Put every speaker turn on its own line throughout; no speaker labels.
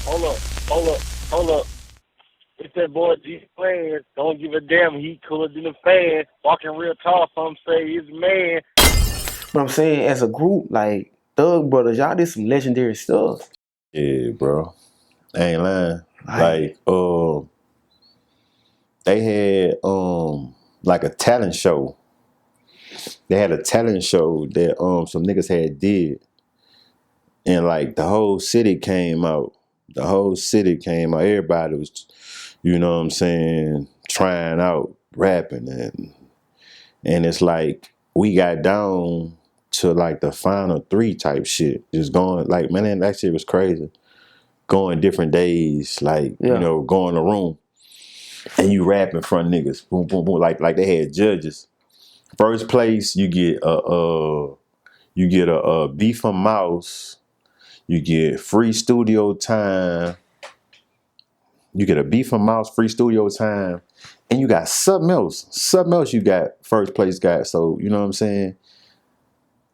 Hold up, hold up, hold up. It's that boy G Plans. Don't give a damn. He cooler than a fan. Walking real tall. Some say he's a man.
But I'm saying, as a group, like Thug Brothers, y'all did some legendary stuff.
Yeah, bro. I ain't lying.
Like,
They had like a talent show. They had a talent show that some niggas had did. And like the whole city came out. The whole city came out. Everybody was, you know what I'm saying, trying out rapping and it's like we got down to like the final three type shit. Just going like, man, that shit was crazy. Going different days, like,
yeah.
go in the room and you rap in front of niggas. Boom, boom, boom. Like they had judges. First place, you get a beef from Mouse. You get free studio time. You get a beef from Mouse, free studio time, and you got something else. Something else you got first place got. So you know what I'm saying?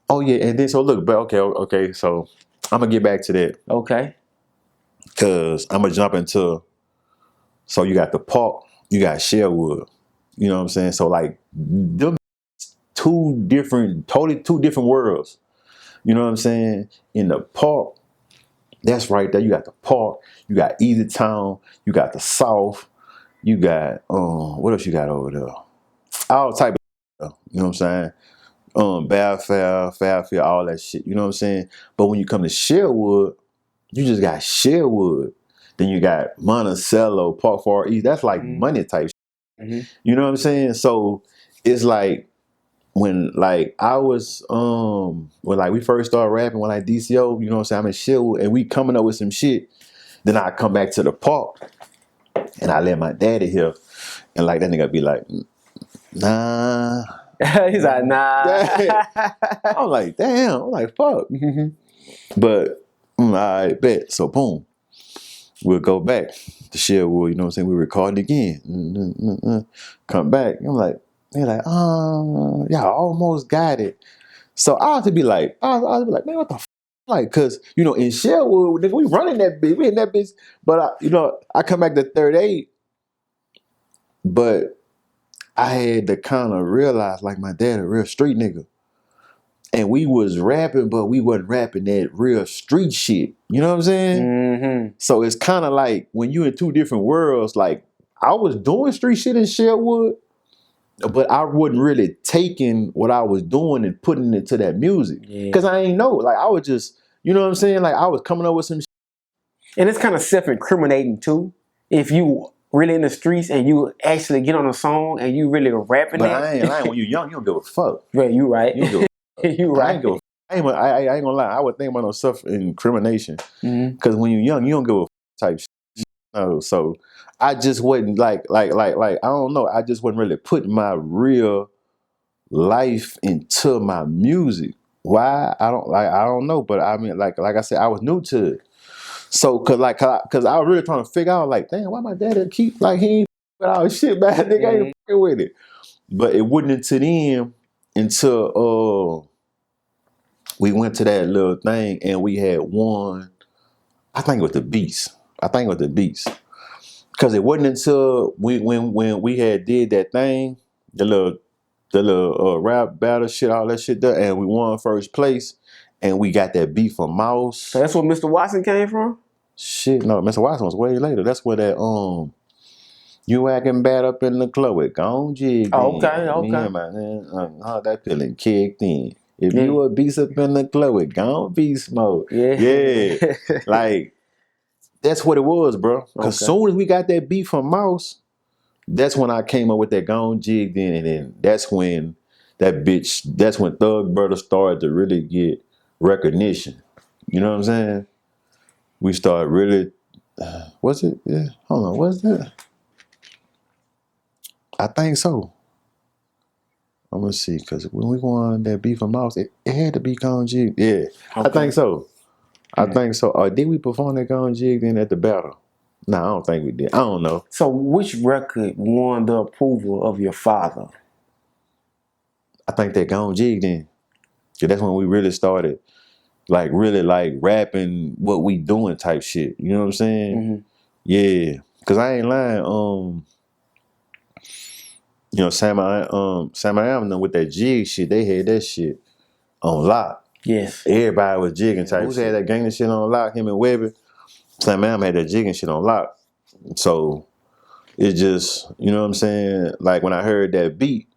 Oh yeah, and then so look, but okay. So I'm gonna get back to that.
Okay.
Cause I'm gonna jump into. So you got the park, you got Sherwood. You know what I'm saying? So like them totally two different worlds. You know what I'm saying? In the park, that's right there. You got the park, you got Easy Town, you got the South, you got what else you got over there? All type of stuff, you know what I'm saying? Fairfield, all that shit. You know what I'm saying? But when you come to Sherwood, you just got Sherwood. Then you got Monticello, Park Far East. That's like money type shit.
Mm-hmm.
You know what I'm saying? So it's like when like I was when like we first started rapping when like DCO, you know what I'm saying, I'm in Sherwood and we coming up with some shit, then I come back to the park and I let my daddy hear and like that nigga be like, nah.
He's like, nah.
I'm like, damn, I'm like, fuck.
Mm-hmm.
But I bet. So boom. We'll go back to Sherwood, you know what I'm saying? We recording again. Come back. I'm like, they're like, y'all almost got it. So I have to be like, I was be like, man, what the f-? Like, cause you know, in Sherwood, nigga, we running that bitch, we in that bitch. But I come back to third aid, but I had to kind of realize, like, my dad a real street nigga. And we was rapping, but we wasn't rapping that real street shit. You know what I'm saying?
Mm-hmm.
So it's kind of like when you in two different worlds, like I was doing street shit in Sherwood, but I wasn't really taking what I was doing and putting it to that music.
Yeah.
Cause I ain't know. Like I was just, you know what I'm saying? Like I was coming up with some shit.
And it's kind of self-incriminating too. If you really in the streets and you actually get on a song and you really rapping
But
it.
I ain't lying. When you young, you don't give a fuck.
Right, you right.
You don't give a fuck.
You right.
I ain't gonna lie. I would think about no self-incrimination.
Mm-hmm.
Cause when you young, you don't give a fuck type shit. No, so I just wasn't like I don't know. I just wasn't really putting my real life into my music. Why? I don't know. But I mean, like I said, I was new to it. So cause I was really trying to figure out like, damn, why my daddy keep like he ain't with all this shit, man. Nigga ain't fucking with it. But it wasn't until then until we went to that little thing and we had won. I think it was the Beast. Cause it wasn't until when we had did that thing, the little rap battle shit, all that shit there, and we won first place, and we got that beef from Mouse.
So that's where Mr. Watson came from?
Shit, no, Mr. Watson was way later. That's where that you acting bad up in the club with Gone Jig.
Oh, okay.
Me and my that feeling kicked in. If you a beast up in the club with Gone Beast Mode, yeah, like that's what it was, bro. Cause soon as we got that beef from Mouse, that's when I came up with that Gone Jig then, and then that's when Thug Brother started to really get recognition. You know what I'm saying? We started really, was it? Yeah, hold on, was that? I think so. I'm gonna see, cause when we won that beef from Mouse, it had to be Gone Jig. Yeah, I think so. Or did we perform that Gone Jig then at the battle? No, I don't think we did. I don't know.
So which record won the approval of your father?
I think that Gone Jig then. Cause that's when we really started like really like rapping what we doing type shit. You know what I'm saying? Yeah, cause I ain't lying. You know, Sam I Am with that jig shit. They had that shit on lock.
Yes.
Everybody was jigging type. Who's had that gangster shit on lock? Him and Webby. Sam I Am had that jigging shit on lock. So it's just, you know what I'm saying? Like when I heard that beat,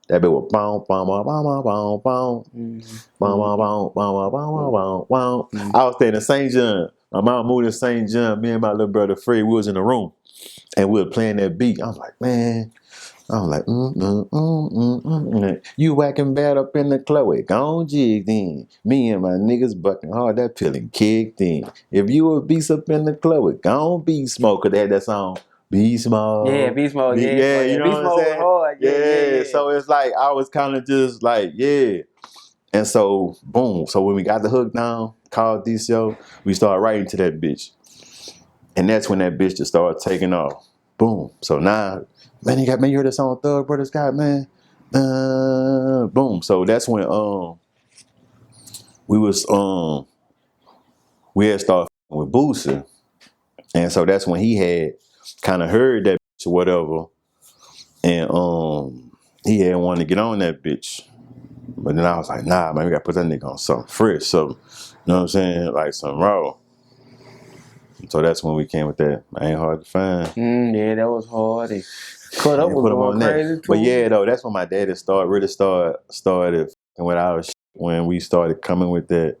that bit was boom, boom, boom, boom, boom, boom, boom, boom, boom, boom, boom, boom, boom. I was staying in St. John. My mom moved to St. John. Me and my little brother Fred, we was in the room and we were playing that beat. I was like, man. I'm like, You whacking bad up in the Chloe. Gone jig then. Me and my niggas bucking hard. That peeling kicked in. If you a beast up in the Chloe, gone be smoke. Cause they had that song, Beast Mode.
Yeah, Beast Mode. Yeah,
yeah, you know
Beast
what I'm
Mode
saying?
was hard. Yeah.
So it's like I was kind of just like, yeah. And so, boom. So when we got the hook down, called Dezzie, we started writing to that bitch. And that's when that bitch just started taking off. Boom. So now, man, you heard that song Thug Brothers got, man? Boom. So that's when we had started with Boosie. And so that's when he had kind of heard that bitch or whatever. And he had wanted to get on that bitch. But then I was like, nah, man, we gotta put that nigga on something fresh. So, you know what I'm saying? Like something raw. So that's when we came with that. Ain't hard to find.
Yeah, that was hard. And Cut Up was going crazy too.
But yeah, though, that's when my daddy started with our shit, when we started coming with that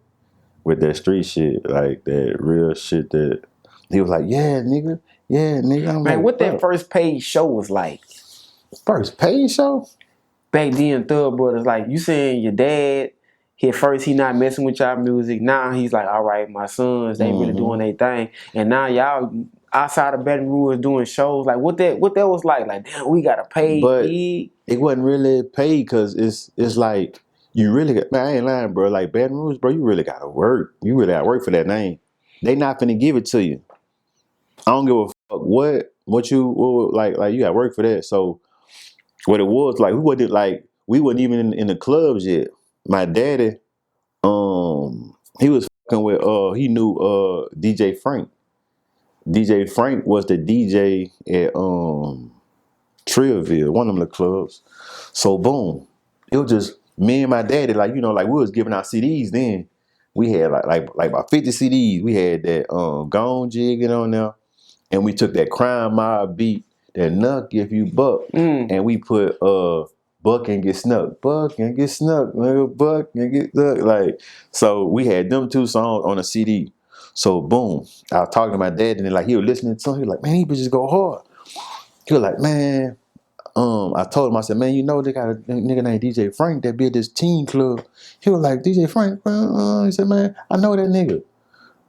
street shit, like that real shit that he was like, yeah, nigga. I'm
man,
like,
what that first paid show was like?
First paid show?
Back then, Thug Brothers, like you saying your dad, at first he not messing with y'all music. Now he's like, all right, my sons, they really doing their thing. And now y'all outside of Baton Rouge doing shows. Like what that was like damn, we gotta pay gig.
It wasn't really paid because it's like you really got, man, I ain't lying, bro. Like Baton Rouge, bro, you really gotta work. You really gotta work for that name. They not finna give it to you. I don't give a fuck what you like you gotta work for that. So what it was like, we wasn't even in the clubs yet. My daddy, he was fucking with he knew DJ Frank. DJ Frank was the DJ at Trillville, one of them little clubs. So boom, it was just me and my daddy, like, you know, like we was giving out CDs then. We had like about 50 CDs. We had that Gone Jigging on there, and we took that Crime Mob beat, that Nuck If You Buck, and we put Buck and Get Snuck, Buck and Get Snuck, nigga, Buck and Get Snuck. Like, so we had them two songs on a CD. So boom, I was talking to my dad, and then like he was listening to something. He was like, man, these bitches go hard. He was like, man, I told him, I said, man, you know they got a nigga named DJ Frank that be at this teen club. He was like, DJ Frank, he said, man, I know that nigga.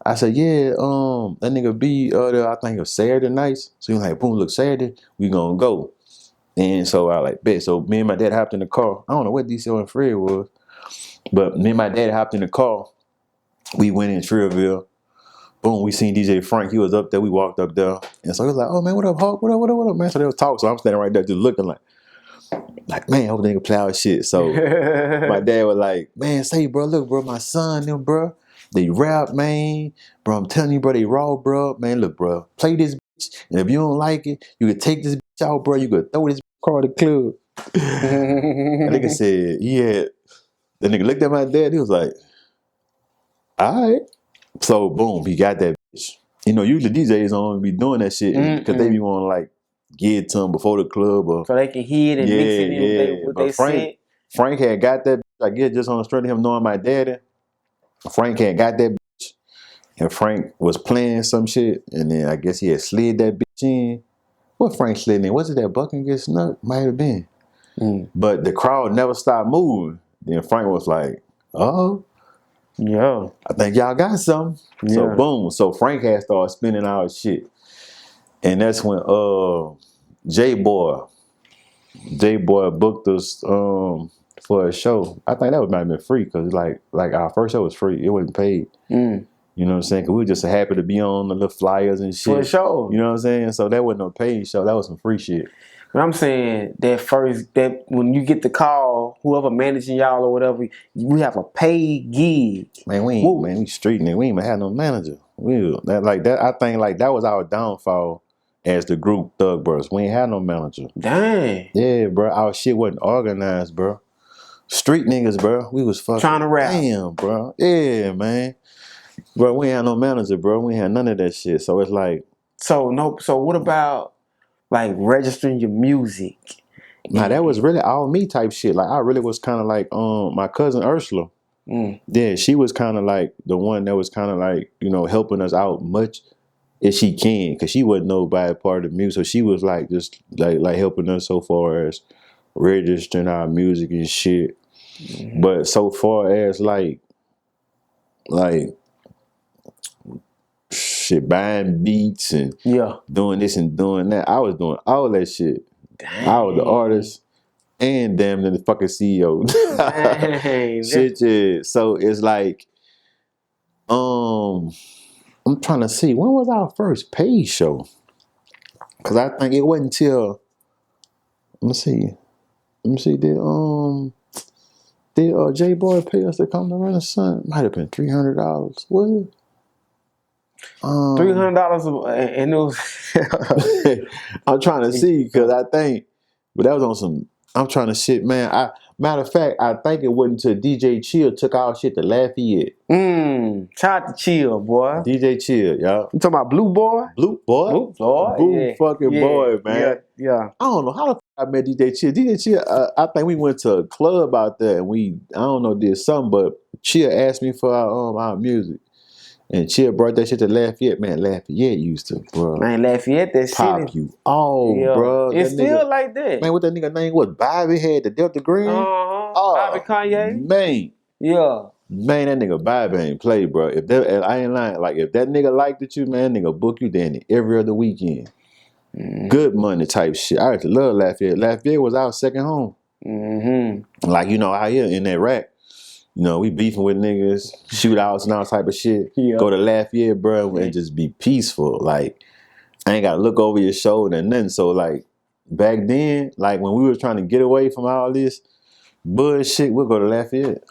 I said, yeah, that nigga be there, I think it was Saturday nights. So he was like, boom, look, Saturday, we gonna go. And so I like, bet. So me and my dad hopped in the car. I don't know what DC and Fred was, but me and my dad hopped in the car. We went in Trillville. Boom, we seen DJ Frank. He was up there. We walked up there. And so he was like, oh, man, what up, Hawk? What up, man? So they was talking. So I'm standing right there just looking like, man, I hope they nigga play our shit. So my dad was like, man, say, bro, look, bro, my son, them, bro, they rap, man. Bro, I'm telling you, bro, they raw, bro. Man, look, bro, play this bitch. And if you don't like it, you could take this bitch out, bro. You could throw this car to the club. That nigga said, yeah. The nigga looked at my dad. He was like, all right. So boom, he got that bitch. You know, usually DJs don't be doing that shit because they be want to like give it to them before the club, or
so they can hear it and mix it in with they set.
Frank had got that bitch, I guess, just on the strength of him knowing my daddy. Frank had got that bitch, and Frank was playing some shit, and then I guess he had slid that bitch in. What Frank slid in? Was it that Buck and Get Snuck? Might have been. But the crowd never stopped moving. Then Frank was like, oh.
Yeah,
I think y'all got something. Yeah. So boom. So Frank had started spinning our shit. And that's when J-Boy booked us for a show. I think that might have been free because like our first show was free. It wasn't paid. You know what I'm saying? Because we were just happy to be on the little flyers and shit.
For sure.
You know what I'm saying? So that wasn't no paid show. That was some free shit.
But I'm saying that when you get the call, whoever managing y'all or whatever, we have a paid gig.
Man, we street nigga. We ain't even had no manager. I think like that was our downfall as the group Thug Bros. We ain't had no manager.
Dang.
Yeah, bro. Our shit wasn't organized, bro. Street niggas, bro. We was fucking
Trying to rap.
Damn, bro. Yeah, man. Bro, we ain't had no manager, bro. We ain't had none of that shit. So it's like
So what about like registering your music?
Nah, that was really all me type shit. Like I really was kind of like my cousin Ursula. Yeah, she was kind of like the one that was kind of like, you know, helping us out much as she can, because she wasn't nobody part of the music. So she was like just like helping us so far as registering our music and shit. But so far as like shit, buying beats and doing this and doing that, I was doing all that shit. Dang. I was the artist and damn near the fucking CEO. Dang. Shit, yeah. So it's like, I'm trying to see, when was our first paid show? Cause I think it wasn't until, let me see, did J Boy pay us to come to Renaissance? Might have been $300, was it?
$300 and it was
I'm trying to see, because I think, but that was on some, I'm trying to shit, man. Matter of fact, I think it wasn't until DJ Chill took our shit to Lafayette.
Shout out to Chill, boy.
DJ Chill, y'all.
You talking about Blue Boy?
Blue Boy? Blue fucking boy, man.
Yeah.
I don't know how the fuck I met DJ Chill. DJ Chill, I think we went to a club out there and I don't know, did something, but Chill asked me for our music. And Chill brought that shit to Lafayette. Man, Lafayette used to, bro.
Man, Lafayette, that
pop
shit.
You bro.
It's still like that.
Man, what that nigga name was? Bobby had the Delta Green?
Bobby Kanye?
Man.
Yeah.
Man, that nigga Bobby ain't play, bro. I ain't lying. Like, if that nigga liked it, that nigga book you then every other weekend. Good money type shit. I used to love Lafayette. Lafayette was our second home. Like, you know, out here in that rack, you know, we beefing with niggas, shootouts and all type of shit. Go to Lafayette, bro, and just be peaceful. Like, I ain't gotta look over your shoulder and nothing. So, like, back then, like, when we were trying to get away from all this bullshit, we'll go to Lafayette.